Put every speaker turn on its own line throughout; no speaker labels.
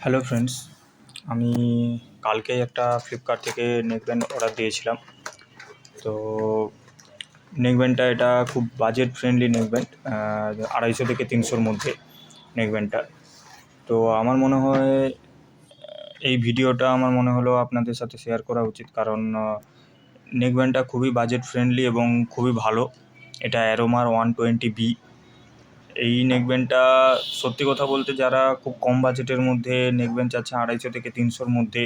Hello friends, আমি কালকেই একটা ফ্লিপকার্ট থেকে নেকব্যান্ড অর্ডার দিয়েছিলাম। তো নেকব্যান্ডটা এটা খুব বাজেট ফ্রেন্ডলি নেকব্যান্ড, 250 থেকে 300-র মধ্যে নেকব্যান্ডটা। তো আমার মনে হয় এই ভিডিওটা আমার মনে হলো আপনাদের সাথে শেয়ার করা উচিত, কারণ নেকব্যান্ডটা খুবই বাজেট ফ্রেন্ডলি এবং খুবই ভালো। এটা অ্যারোমার 120B। এই নেকব্যান্ডটা সত্যি কথা বলতে যারা খুব কম বাজেটের মধ্যে নেকব্যান্ড চাচ্ছে 250 থেকে 300-র মধ্যে,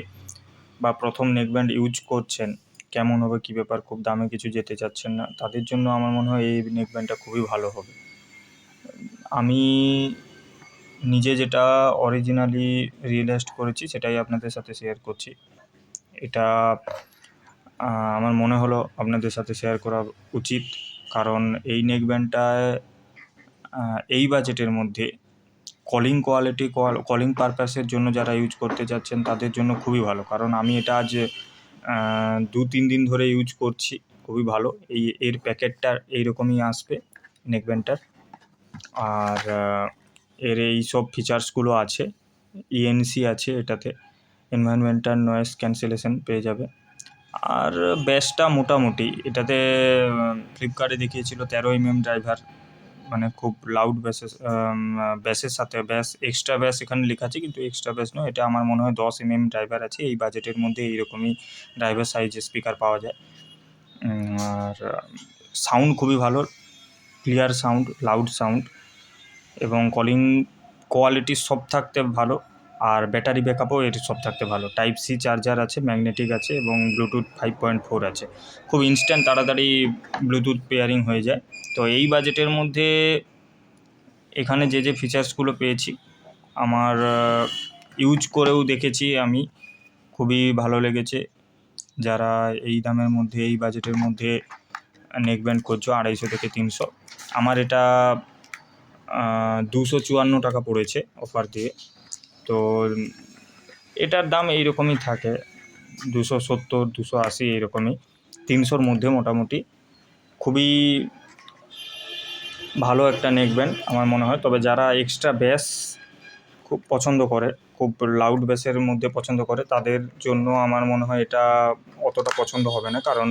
বা প্রথম নেকব্যান্ড ইউজ করছেন, কেমন হবে কী ব্যাপার, খুব দামে কিছু যেতে চাচ্ছেন না, তাদের জন্য আমার মনে হয় এই নেকব্যান্ডটা খুবই ভালো হবে। আমি নিজে যেটা অরিজিনালি রিয়েলাইজড করেছি সেটাই আপনাদের সাথে শেয়ার করছি। এটা আমার মনে হলো আপনাদের সাথে শেয়ার করা উচিত, কারণ এই নেকব্যান্ডটায় এই বাজেটের মধ্যে কলিং কোয়ালিটি, কলিং পারপাসের জন্য যারা ইউজ করতে চাচ্ছেন তাদের জন্য খুবই ভালো। কারণ আমি এটা আজ 2-3 দিন ধরে ইউজ করছি, খুবই ভালো। এর প্যাকেটটা এইরকমই আসবে নেকব্যান্ডটার, আর এর এই সব ফিচার্সগুলো আছে। ইএনসি আছে এটাতে, এনভায়রনমেন্টাল নয়েজ ক্যান্সেলেশন পেয়ে যাবে। আর ব্যাসটা মোটামুটি এটাতে ফ্লিপকার্টে দেখিয়েছিল 13 ড্রাইভার, মানে খুব লাউড ব্যাসের সাথে ব্যাস, এক্সট্রা ব্যাস এখানে লেখা আছে, কিন্তু এক্সট্রা ব্যাস নয়, এটা আমার মনে হয় 10 ড্রাইভার আছে। এই বাজেটের মধ্যে এইরকমই ড্রাইভার সাইজের স্পিকার পাওয়া যায়। আর সাউন্ড খুবই ভালো, ক্লিয়ার সাউন্ড, লাউড সাউন্ড, এবং কলিং কোয়ালিটি সব থাকতে ভালো। আর ব্যাটারি ব্যাকআপও এর সব থাকতে ভালো। টাইপ সি চার্জার আছে, ম্যাগনেটিক আছে, এবং ব্লুটুথ 5.4 আছে। খুব ইনস্ট্যান্ট তাড়াতাড়ি ব্লুটুথ পেয়ারিং হয়ে যায়। তো এই বাজেটের মধ্যে এখানে যে ফিচার্সগুলো পেয়েছি, আমার ইউজ করেও দেখেছি আমি, খুবই ভালো লেগেছে। যারা এই দামের মধ্যে, এই বাজেটের মধ্যে নেকব্যান্ড করছো 250 থেকে 300, আমার এটা 254 টাকা পড়েছে অফার দিয়ে। তো এটার দাম এইরকমই থাকে, 270, 280 এইরকমই, 300-র মধ্যে মোটামুটি। খুবই ভালো একটা নেকব্যান্ড আমার মনে হয়। তবে যারা এক্সট্রা ব্যাস খুব পছন্দ করে, খুব লাউড ব্যাসের মধ্যে পছন্দ করে, তাদের জন্য আমার মনে হয় এটা অতটা পছন্দ হবে না। কারণ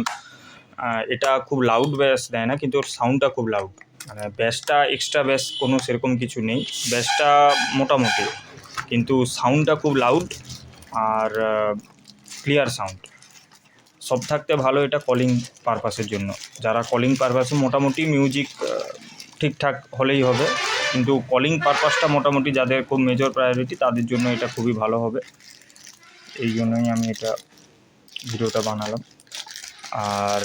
এটা খুব লাউড ব্যাস দেয় না, কিন্তু ওর সাউন্ডটা খুব লাউড। মানে ব্যাসটা, এক্সট্রা ব্যাস কোনো সেরকম কিছু নেই, ব্যাসটা মোটামুটি, কিন্তু সাউন্ডটা খুব লাউড আর ক্লিয়ার সাউন্ড সব থাকতে ভালো। এটা কলিং পারপাসের জন্য, যারা কলিং পারপাসে মোটামুটি মিউজিক ঠিকঠাক হলেই হবে, কিন্তু কলিং পারপাসটা মোটামুটি যাদের খুব মেজর প্রায়োরিটি, তাদের জন্য এটা খুবই ভালো হবে। এই জন্যই আমি এটা ভিডিওটা বানালাম। আর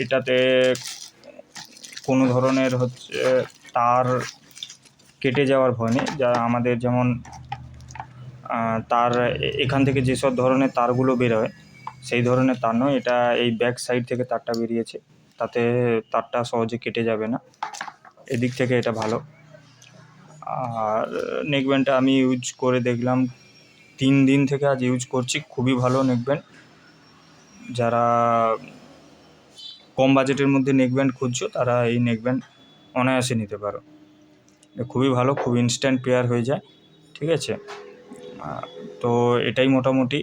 এটাতে কোনো ধরনের তার কেটে যাওয়ার ভয় নেই। যা আমাদের যেমন তার এখান থেকে যেসব ধরনের তারগুলো বেরোয়, সেই ধরনের তার নয়। এটা এই ব্যাক সাইড থেকে তারটা বেরিয়েছে, তাতে তারটা সহজে কেটে যাবে না, এদিক থেকে এটা ভালো। আর নেকব্যান্ডটা আমি ইউজ করে দেখলাম, 3 দিন থেকে আজ ইউজ করছি, খুবই ভালো নেকব্যান্ড। যারা কম বাজেটের মধ্যে নেকব্যান্ড খুঁজছো, তারা এই নেকব্যান্ড অনায়াসে নিতে পারো। খুবই ভালো, খুব ইনস্ট্যান্ট পেয়ার হয়ে যায়, ঠিক আছে। তো এটাই মোটামুটি,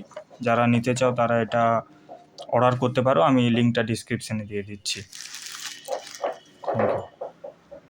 যারা নিতে চাও তারা এটা অর্ডার করতে পারো, আমি লিঙ্কটা ডিসক্রিপশানে দিয়ে দিচ্ছি।